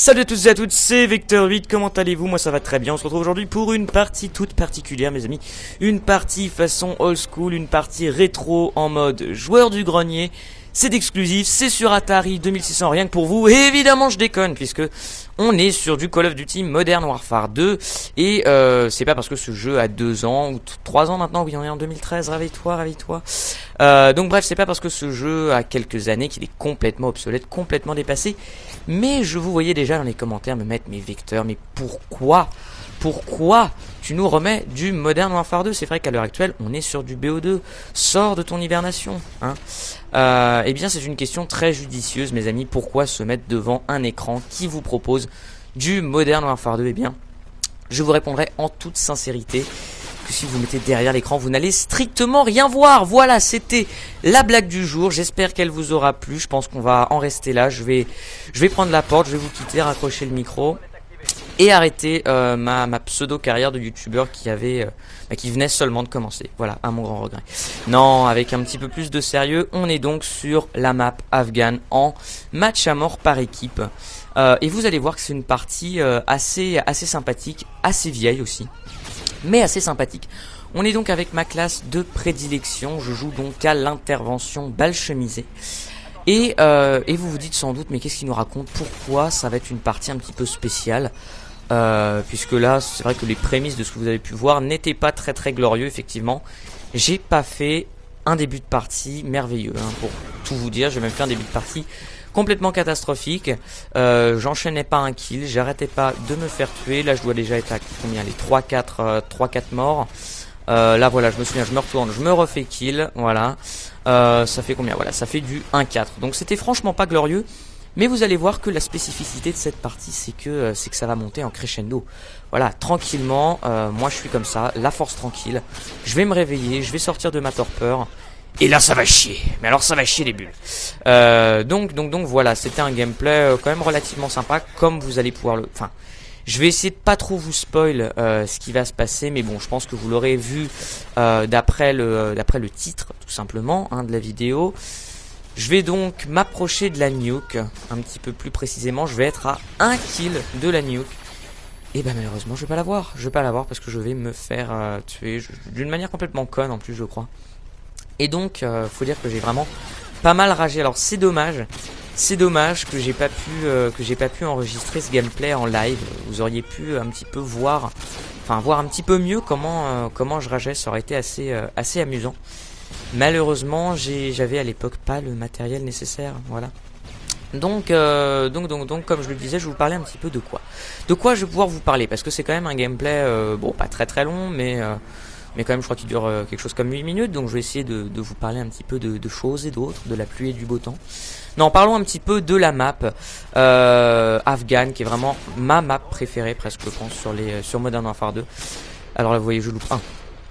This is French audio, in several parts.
Salut à tous et à toutes, c'est Vector8, comment allez-vous? Moi ça va très bien, on se retrouve aujourd'hui pour une partie toute particulière mes amis. Une partie façon old school, une partie rétro en mode joueur du grenier. C'est exclusif, c'est sur Atari 2600 rien que pour vous. Et évidemment je déconne puisque on est sur du Call of Duty Modern Warfare 2. Et c'est pas parce que ce jeu a 2 ans ou 3 ans maintenant, oui on est en 2013, réveille-toi, réveille-toi. Donc bref, c'est pas parce que ce jeu a quelques années qu'il est complètement obsolète, complètement dépassé. Mais je vous voyais déjà dans les commentaires me mettre mes vecteurs, mais pourquoi tu nous remets du Modern Warfare 2? C'est vrai qu'à l'heure actuelle, on est sur du BO2. Sors de ton hibernation, hein. Eh bien, c'est une question très judicieuse, mes amis. Pourquoi se mettre devant un écran qui vous propose du Modern Warfare 2? Eh bien, je vous répondrai en toute sincérité que si vous mettez derrière l'écran, vous n'allez strictement rien voir. Voilà, c'était la blague du jour. J'espère qu'elle vous aura plu. Je pense qu'on va en rester là. Je vais prendre la porte, je vais vous quitter, raccrocher le micro et arrêter ma pseudo carrière de youtubeur qui venait seulement de commencer. Voilà, à mon grand regret. Non, avec un petit peu plus de sérieux, on est donc sur la map Afghan en match à mort par équipe. Et vous allez voir que c'est une partie assez sympathique, assez vieille aussi, mais assez sympathique. On est donc avec ma classe de prédilection. Je joue donc à l'intervention balle chemisée. Et vous vous dites sans doute, mais qu'est-ce qu'il nous raconte? Pourquoi ça va être une partie un petit peu spéciale? Puisque là, c'est vrai que les prémices de ce que vous avez pu voir n'étaient pas très glorieux, effectivement. J'ai pas fait un début de partie merveilleux, hein, pour tout vous dire. J'ai même fait un début de partie complètement catastrophique. J'enchaînais pas un kill, j'arrêtais pas de me faire tuer. Là, je dois déjà être à combien? Les 3-4 morts. Là, voilà, je me souviens, je me retourne, je me refais kill, voilà. Ça fait combien? Voilà, ça fait du 1-4. Donc c'était franchement pas glorieux. Mais vous allez voir que la spécificité de cette partie, c'est que ça va monter en crescendo. Voilà, tranquillement, moi je suis comme ça, la force tranquille. Je vais me réveiller, je vais sortir de ma torpeur. Et là ça va chier. Mais alors ça va chier les bulles. Donc voilà, c'était un gameplay quand même relativement sympa, comme vous allez pouvoir le... Enfin, je vais essayer de pas trop vous spoil ce qui va se passer, mais bon, je pense que vous l'aurez vu d'après le titre, tout simplement, hein, de la vidéo. Je vais donc m'approcher de la nuke, un petit peu plus précisément, je vais être à 1 kill de la nuke. Et ben malheureusement, je vais pas l'avoir. Je vais pas l'avoir parce que je vais me faire tuer d'une manière complètement conne en plus, je crois. Et donc, faut dire que j'ai vraiment pas mal ragé. Alors c'est dommage. C'est dommage que j'ai pas pu enregistrer ce gameplay en live. Vous auriez pu un petit peu voir un petit peu mieux comment je rageais. Ça aurait été assez amusant. Malheureusement, j'avais à l'époque pas le matériel nécessaire. Voilà. Donc, comme je le disais, je vais vous parler un petit peu de quoi. De quoi je vais pouvoir vous parler, parce que c'est quand même un gameplay, bon, pas très long, mais quand même, je crois qu'il dure quelque chose comme 8 minutes. Donc, je vais essayer de vous parler un petit peu de choses et d'autres, de la pluie et du beau temps. Non, parlons un petit peu de la map Afghan, qui est vraiment ma map préférée, presque, je pense, sur Modern Warfare 2. Alors là, vous voyez, je loupe 1.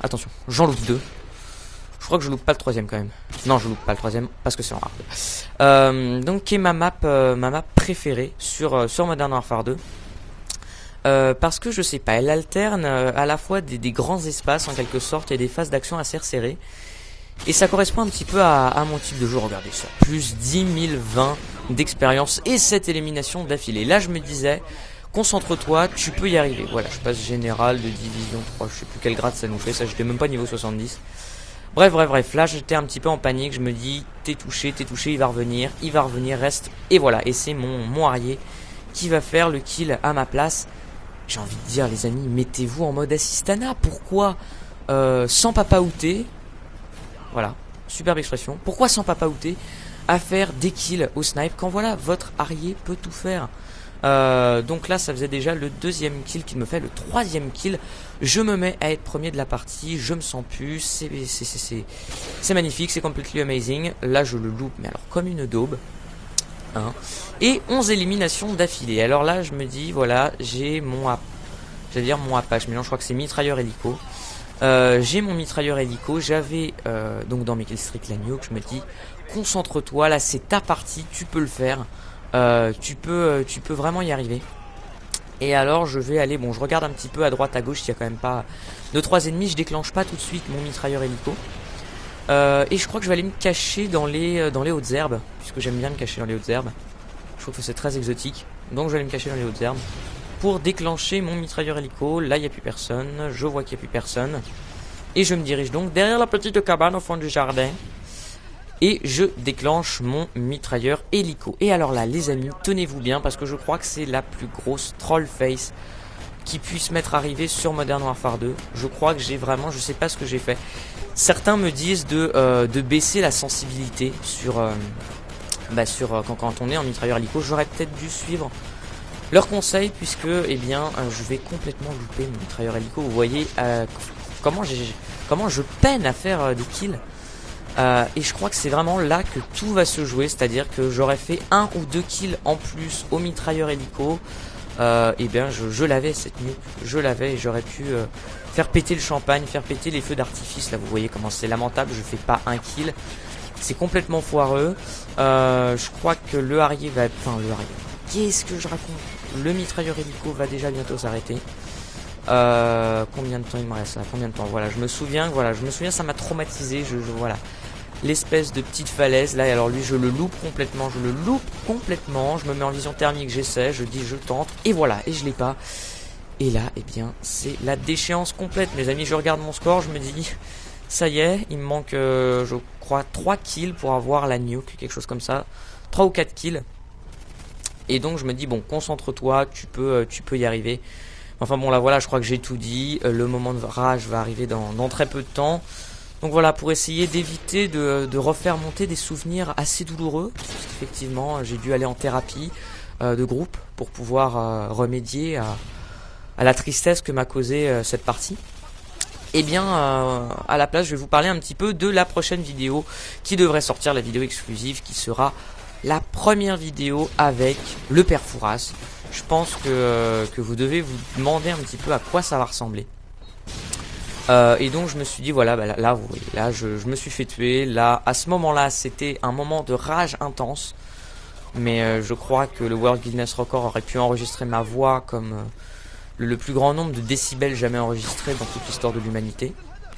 Attention, j'en loupe 2. Je crois que je loupe pas le troisième quand même. Non, je loupe pas le troisième parce que c'est en hard. Donc qui est ma map préférée sur Modern Warfare 2. Parce que je sais pas, elle alterne à la fois des grands espaces en quelque sorte et des phases d'action assez resserrées. Et ça correspond un petit peu à mon type de jeu. Regardez ça, plus 10 020 d'expérience et 7 éliminations d'affilée. Là je me disais, concentre-toi, tu peux y arriver. Voilà, je passe général de division 3, je sais plus quel grade ça nous fait, ça j'étais même pas niveau 70. Bref, là j'étais un petit peu en panique, je me dis t'es touché, il va revenir, reste, et voilà, et c'est mon arrier qui va faire le kill à ma place. J'ai envie de dire les amis, mettez-vous en mode assistana, pourquoi sans papaouter, voilà, superbe expression, pourquoi sans papaouter à faire des kills au snipe quand voilà, votre arrier peut tout faire. Donc là ça faisait déjà le 2e kill qu'il me fait, le 3e kill. Je me mets à être premier de la partie, je me sens plus, c'est magnifique, c'est completely amazing. Là je le loupe mais alors comme une daube, hein. Et 11 éliminations d'affilée. Alors là je me dis voilà, j'ai mon Apache, mais non je crois que c'est mitrailleur hélico. J'ai mon mitrailleur hélico, j'avais donc dans mes killstreaks la nuke. Je me dis concentre-toi, là c'est ta partie, tu peux le faire. Tu peux vraiment y arriver. Et alors je vais aller, bon je regarde un petit peu à droite à gauche s'il y a quand même pas 2-3 ennemis. Je déclenche pas tout de suite mon mitrailleur hélico. Et je crois que je vais aller me cacher dans les hautes herbes, puisque j'aime bien me cacher dans les hautes herbes. Je trouve que c'est très exotique. Donc je vais aller me cacher dans les hautes herbes pour déclencher mon mitrailleur hélico. Là il n'y a plus personne, je vois qu'il n'y a plus personne. Et je me dirige donc derrière la petite cabane au fond du jardin. Et je déclenche mon mitrailleur hélico. Et alors là les amis, tenez-vous bien parce que je crois que c'est la plus grosse troll face qui puisse m'être arrivée sur Modern Warfare 2. Je crois que j'ai vraiment, je sais pas ce que j'ai fait. Certains me disent de baisser la sensibilité sur, quand on est en mitrailleur hélico. J'aurais peut-être dû suivre leurs conseils puisque eh bien je vais complètement louper mon mitrailleur hélico. Vous voyez comment je peine à faire des kills. Et je crois que c'est vraiment là que tout va se jouer, c'est-à-dire que j'aurais fait 1 ou 2 kills en plus au mitrailleur hélico. Et bien je l'avais cette nuit, je l'avais et j'aurais pu faire péter le champagne, faire péter les feux d'artifice. Là vous voyez comment c'est lamentable, je fais pas un kill, c'est complètement foireux. Je crois que le Harrier va... Enfin le Harrier, qu'est-ce que je raconte? Le mitrailleur hélico va déjà bientôt s'arrêter. Combien de temps il me reste là? Combien de temps? Voilà, je me souviens, ça m'a traumatisé, voilà. L'espèce de petite falaise là, alors lui je le loupe complètement, je me mets en vision thermique, j'essaie, je dis je tente, et voilà, et je l'ai pas. Et là, eh bien, c'est la déchéance complète, mes amis. Je regarde mon score, je me dis, ça y est, il me manque, je crois, 3 kills pour avoir la nuke, quelque chose comme ça, 3 ou 4 kills. Et donc je me dis, bon, concentre-toi, tu peux y arriver. Enfin bon, là voilà, je crois que j'ai tout dit, le moment de rage va arriver dans très peu de temps. Donc voilà, pour essayer d'éviter de refaire monter des souvenirs assez douloureux, parce qu'effectivement j'ai dû aller en thérapie de groupe pour pouvoir remédier à la tristesse que m'a causé cette partie. Et bien à la place je vais vous parler un petit peu de la prochaine vidéo qui devrait sortir, la vidéo exclusive qui sera la première vidéo avec le père Fouras. Je pense que vous devez vous demander un petit peu à quoi ça va ressembler. Et donc je me suis dit voilà, bah, là vous voyez, là je me suis fait tuer. Là à ce moment là c'était un moment de rage intense. Mais je crois que le World Guinness Record aurait pu enregistrer ma voix comme le plus grand nombre de décibels jamais enregistrés dans toute l'histoire de l'humanité.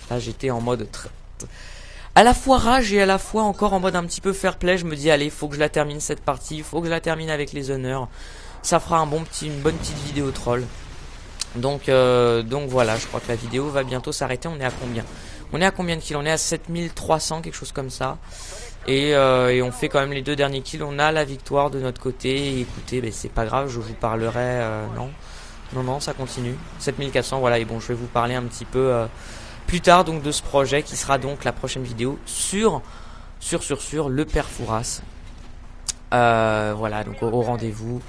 Là j'étais en mode à la fois rage et à la fois encore en mode un petit peu fair play. Je me dis allez, faut que je la termine cette partie, faut que je la termine avec les honneurs. Ça fera une bonne petite vidéo troll. Donc voilà, je crois que la vidéo va bientôt s'arrêter. On est à combien? On est à combien de kills? On est à 7300, quelque chose comme ça. Et on fait quand même les 2 derniers kills. On a la victoire de notre côté. Et écoutez, ben, c'est pas grave, je vous parlerai... Non, ça continue. 7400, voilà. Et bon, je vais vous parler un petit peu plus tard donc de ce projet qui sera donc la prochaine vidéo sur le père Fouras. Voilà, donc au rendez-vous.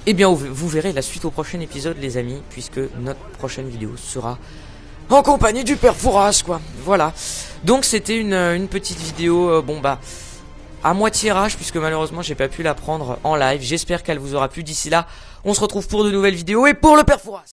Eh bien vous verrez la suite au prochain épisode les amis, puisque notre prochaine vidéo sera en compagnie du père Fouras quoi. Voilà, donc c'était une petite vidéo bon bah à moitié rage, puisque malheureusement j'ai pas pu la prendre en live. J'espère qu'elle vous aura plu. D'ici là on se retrouve pour de nouvelles vidéos et pour le père Fouras.